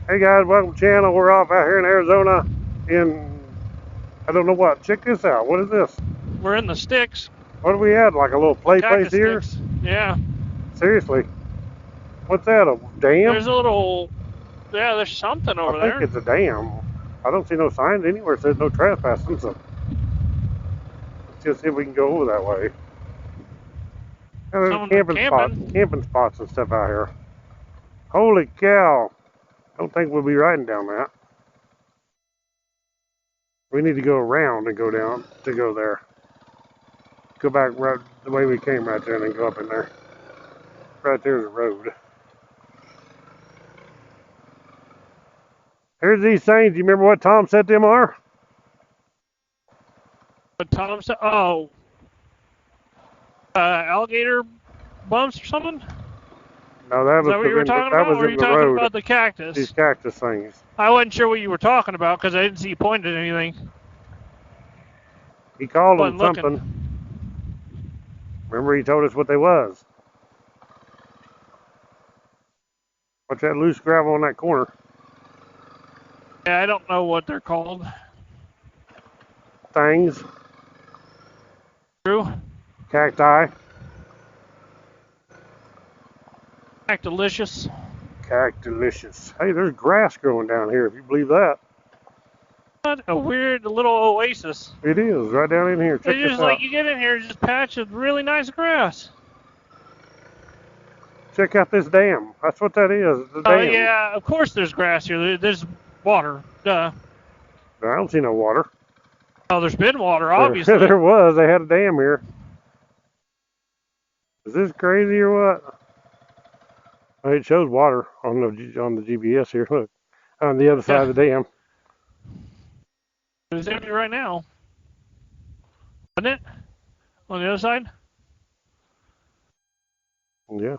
Hey guys, welcome to the channel. We're off out here in Arizona in, I don't know what. Check this out. What is this? We're in the sticks. What do we have? Like a little play place Cactus here? sticks. Yeah. Seriously. What's that? A dam? There's a little, yeah, there's something over I think there. it's a dam. I don't see no signs anywhere that says no trespassing, so let's just see if we can go over that way. And there's Someone camping spots and stuff out here. Holy cow. Don't think we'll be riding down that. We need to go around and go down to go there. Go back right the way we came right there and then go up in there. Right there's a road. Here's these things. Do you remember what Tom said them are? But Tom said, oh, alligator bumps or something? No, that was Is that what you were talking about? Or were you talking about the cactus? These cactus things. I wasn't sure what you were talking about because I didn't see you pointing at anything. He called them something. Remember he told us what they was. What's that loose gravel in that corner? Yeah, I don't know what they're called. Things. True. Cacti. Cactilicious. Cactilicious. Hey, there's grass growing down here, if you believe that. What a weird little oasis. It is, right down in here. Check It's this just out. like you get in here, it's just a patch of really nice grass. Check out this dam. That's what that is. The dam. Oh, yeah, of course there's grass here. There's water. Duh. I don't see no water. Oh, there's been water, obviously. There was. They had a dam here. Is this crazy or what? Oh, it shows water on the GPS here. Look, on the other side of the dam. It's empty right now. Isn't it? On the other side? Yeah.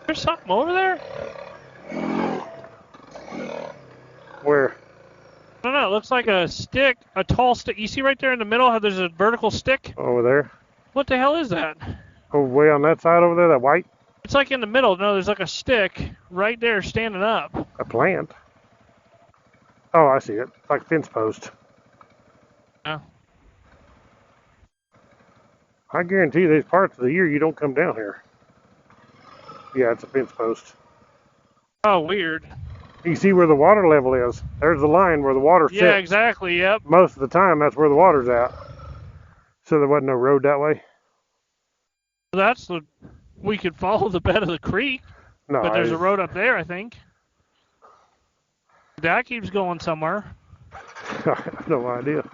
There's something over there? Where? I don't know. It looks like a stick, a tall stick. You see right there in the middle how there's a vertical stick? Over there? What the hell is that? Oh, way on that side over there, that white? It's like in the middle. No, there's like a stick right there standing up. A plant? Oh, I see it. It's like a fence post. Yeah. I guarantee there's parts of the year you don't come down here. Yeah, it's a fence post. Oh, weird. You can see where the water level is. There's the line where the water sits. Yeah, exactly, yep. Most of the time, that's where the water's at. So there wasn't no road that way? That's the... We could follow the bed of the creek. No. But there's a road up there, I think. That keeps going somewhere. I have no idea.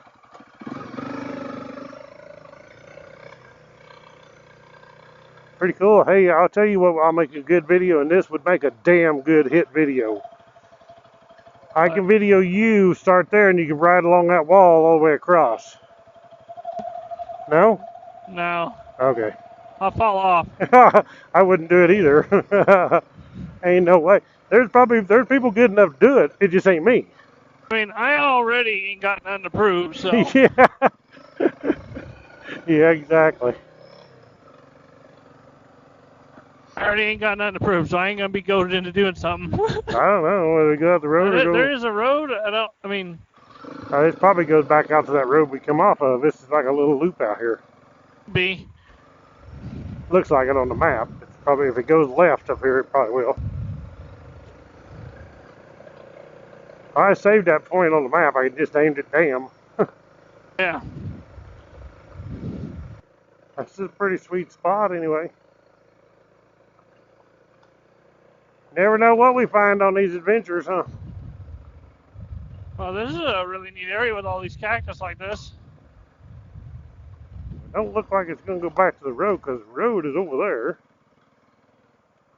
Pretty cool. Hey, I'll tell you what, I'll make a good video, and this would make a damn good hit video. I can video you start there, and you can ride along that wall all the way across. No? No. Okay. I'll fall off. I wouldn't do it either. Ain't no way. There's people good enough to do it. It just ain't me. I mean, I already ain't got nothing to prove, so. Yeah. Yeah, exactly. I already ain't got nothing to prove, so I ain't gonna be goaded into doing something. I don't know whether we go out the road or go. There is a road. I mean. This probably goes back out to that road we come off of. This is like a little loop out here. B. Looks like it on the map. It's probably, if it goes left up here, it probably will. I saved that point on the map. I just aimed it down. Yeah. That's a pretty sweet spot anyway. Never know what we find on these adventures, huh? Well, this is a really neat area with all these cactus like this. It don't look like it's going to go back to the road because the road is over there.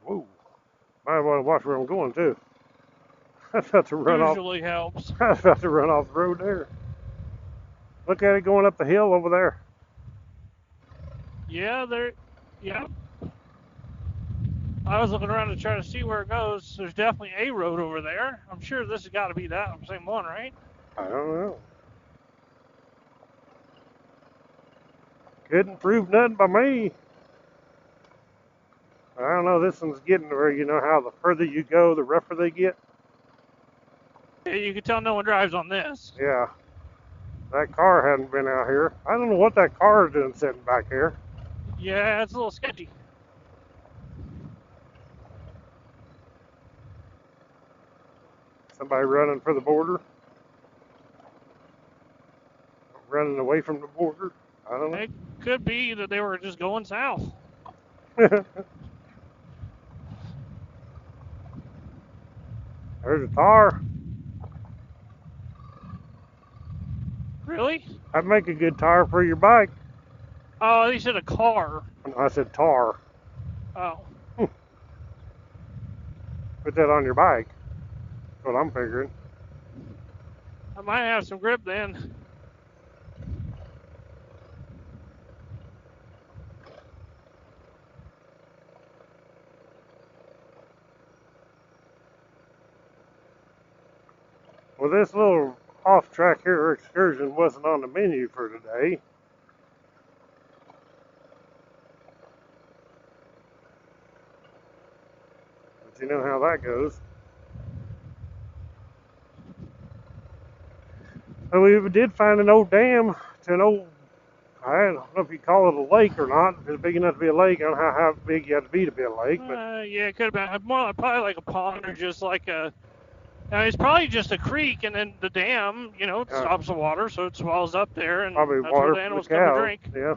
Whoa. Might want to watch where I'm going too. That's about to run off. Usually helps. That's about to run off the road there. Look at it going up the hill over there. Yeah, yeah. I was looking around to try to see where it goes. There's definitely a road over there. I'm sure this has got to be that same one, right? I don't know. Couldn't prove nothing by me. I don't know, this one's getting where you know how the further you go, the rougher they get. Yeah, you can tell no one drives on this. Yeah. That car hadn't been out here. I don't know what that car is doing sitting back here. Yeah, it's a little sketchy. Somebody running for the border. Running away from the border. I don't know. It could be that they were just going south. There's a tar. Really? That'd make a good tire for your bike. Oh, they said a car. I said tar. Oh. Put that on your bike. That's what I'm figuring. I might have some grip then. Well, this little off-track here excursion wasn't on the menu for today. But you know how that goes. So we did find an old dam to an old, I don't know if you call it a lake or not. If it's big enough to be a lake, I don't know how big you have to be a lake. But Yeah, it could have been more like, probably like a pond or just like a. It's probably just a creek, and then the dam, you know, stops the water, so it swells up there, and probably that's water where the animals for the come to cows. drink. Yeah.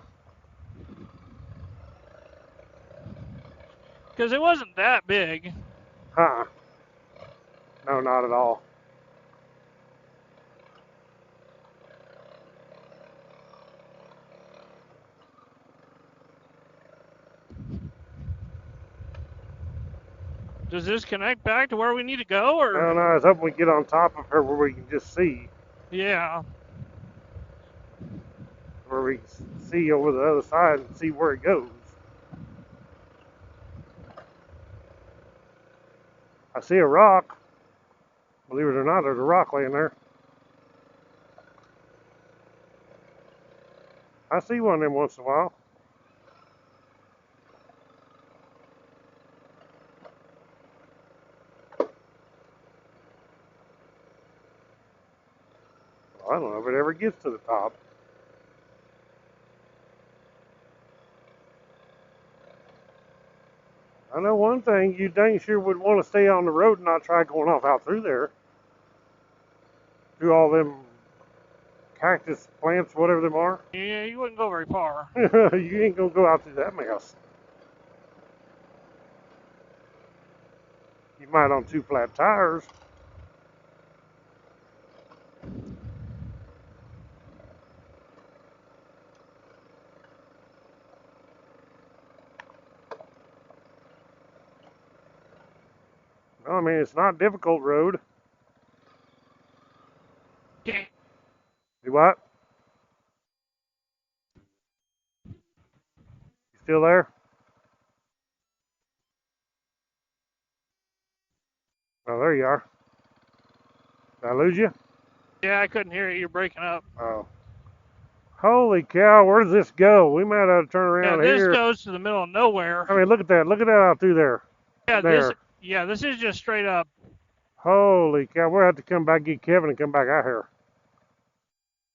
Because it wasn't that big. No, not at all. Does this connect back to where we need to go, or? I don't know. I was hoping we get on top of her where we can just see. Yeah. Where we can see over the other side and see where it goes. I see a rock. Believe it or not, there's a rock laying there. I see one of them once in a while. Well, I don't know if it ever gets to the top. I know one thing, you dang sure would want to stay on the road and not try going off out through there. Through all them cactus plants, whatever them are. Yeah, you wouldn't go very far. You ain't gonna go out through that mess. You might on two flat tires. No, I mean, it's not a difficult road. Yeah. Do what? You still there? Oh, there you are. Did I lose you? Yeah, I couldn't hear you. You're breaking up. Oh. Holy cow, where does this go? We might have to turn around this here. goes to the middle of nowhere. I mean, look at that. Look at that out through there. Yeah, there. this is just straight up. Holy cow, we'll have to come back, get Kevin, and come back out here.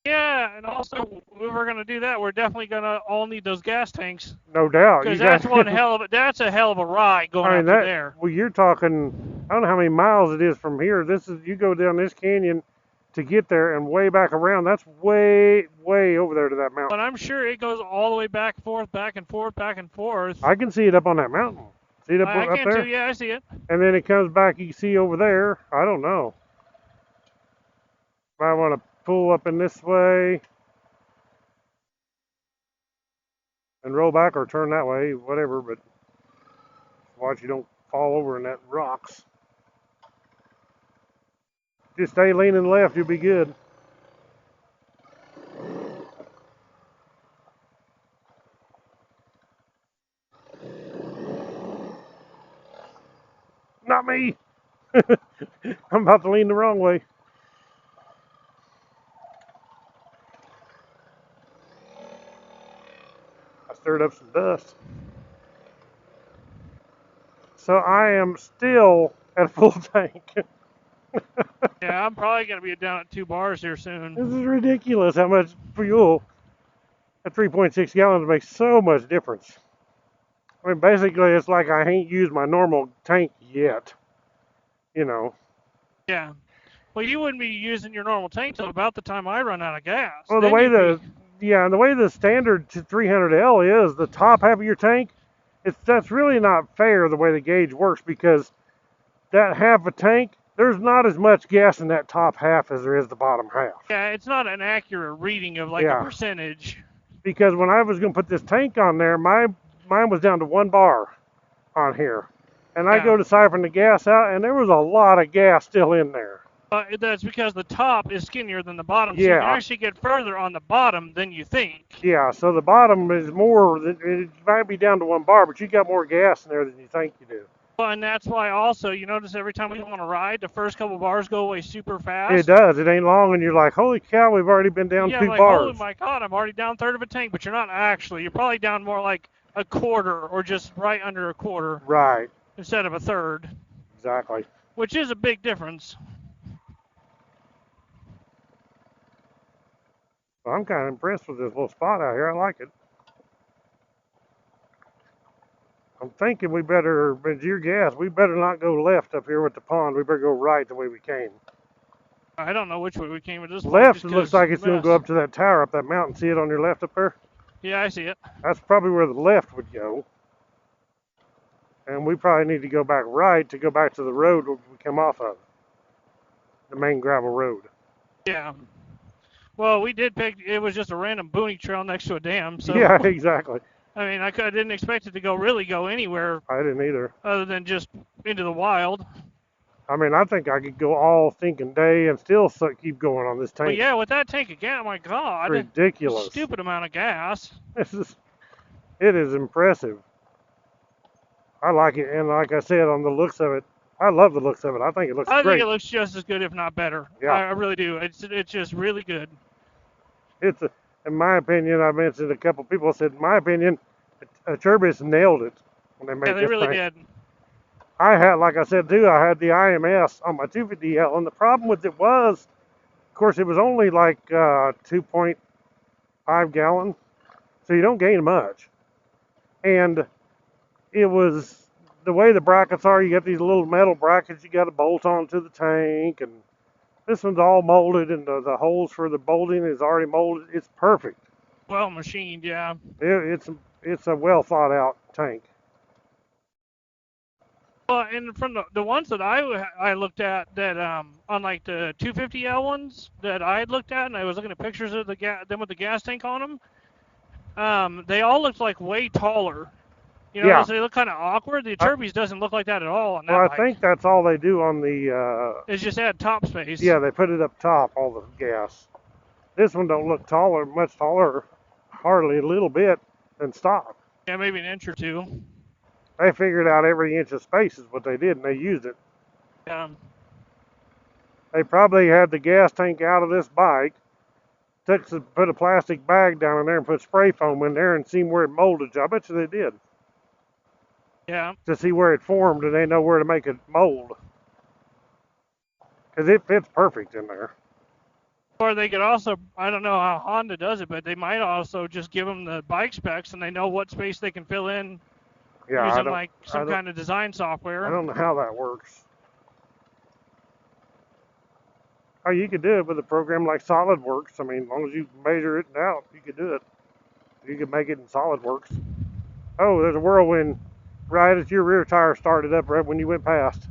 Yeah, and also, if we're going to do that, we're definitely going to all need those gas tanks. No doubt. Because that's that's a hell of a ride going out there. Well, you're talking, I don't know how many miles it is from here. You go down this canyon to get there and way back around. That's way, way over there to that mountain. But I'm sure it goes all the way back and forth, back and forth, back and forth. I can see it up on that mountain. See it up I can there? too, yeah, I see it. And then it comes back, you can see over there. I don't know. Might want to pull up in this way and roll back or turn that way, whatever, but watch you don't fall over in that rocks. Just stay leaning left, you'll be good. Not me. I'm about to lean the wrong way. I stirred up some dust. So I am still at full tank. Yeah, I'm probably going to be down at 2 bars here soon. This is ridiculous how much fuel at 3.6 gallons makes so much difference. I mean, basically, it's like I ain't used my normal tank yet. You know. Yeah. Well, you wouldn't be using your normal tank till about the time I run out of gas. Well, the way the standard 300L is, the top half of your tank, that's really not fair the way the gauge works, because that half a tank, there's not as much gas in that top half as there is the bottom half. Yeah, it's not an accurate reading of like a percentage. Because when I was going to put this tank on there, mine was down to 1 bar on here. And I go to siphon the gas out, and there was a lot of gas still in there. That's because the top is skinnier than the bottom. So you can actually get further on the bottom than you think. Yeah, so the bottom is more, it might be down to 1 bar, but you got more gas in there than you think you do. Well, and that's why also, you notice every time we go on a ride, the first couple bars go away super fast. It does. It ain't long, and you're like, holy cow, we've already been down 2 like, bars. Oh my God, I'm already down 1/3 of a tank, but you're not actually. You're probably down more like 1/4 or just right under 1/4. Right. Instead of 1/3. Exactly. Which is a big difference. Well, I'm kind of impressed with this little spot out here. I like it. I'm thinking we better, with your gas, we better not go left up here with the pond. We better go right the way we came. I don't know which way we came with this. Left, it looks like it's going to go up to that tower up that mountain. See it on your left up there? Yeah, I see it. That's probably where the left would go. And we probably need to go back right to go back to the road we come off of. The main gravel road. Yeah. Well, we did pick, it was just a random boony trail next to a dam. So yeah, exactly. I mean, I didn't expect it to really go anywhere. I didn't either. Other than just into the wild. I mean, I think I could go all thinking day and still keep going on this tank. But yeah, with that tank again, oh my God. Ridiculous. Stupid amount of gas. It is impressive. I like it, and like I said, on the looks of it, I love the looks of it. I think it looks great. I think it looks just as good, if not better. Yeah. I really do. It's just really good. In my opinion, I mentioned a couple people said, in my opinion, Turbis nailed it when they made this Yeah, they really tank. did. I had, like I said too, I had the IMS on my 250L, and the problem with it was, of course, it was only like 2.5 gallon, so you don't gain much. And it was, the way the brackets are, you got these little metal brackets you got to bolt onto the tank, and this one's all molded, and the holes for the bolting is already molded. It's perfect. Well machined, yeah. It's a well thought out tank. Well, and from the ones that I looked at, that on like the 250L ones that I had looked at, and I was looking at pictures of them with the gas tank on them, they all looked like way taller. You know, so they look kind of awkward. The Turbis doesn't look like that at all on that bike. I think that's all they do on the... it's just add top space. Yeah, they put it up top, all the gas. This one don't look taller, much taller, hardly a little bit, than stock. Yeah, maybe an inch or two. They figured out every inch of space is what they did, and they used it. Yeah. They probably had the gas tank out of this bike, put a plastic bag down in there and put spray foam in there and seen where it molded. I bet you they did. Yeah. To see where it formed, and they know where to make it mold. Because it fits perfect in there. Or they could also, I don't know how Honda does it, but they might also just give them the bike specs and they know what space they can fill in using like some kind of design software. I don't know how that works. Oh, you could do it with a program like SolidWorks. I mean, as long as you measure it out, you could do it. You could make it in SolidWorks. Oh, there's a whirlwind right as your rear tire started up right when you went past.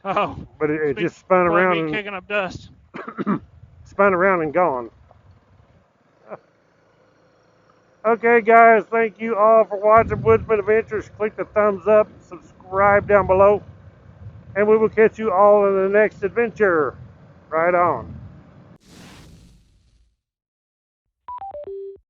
Oh. But it just spun around and kicking up dust. spun around and gone. Okay, guys, thank you all for watching Woodzman Adventures. Click the thumbs up, subscribe down below, and we will catch you all in the next adventure. Right on.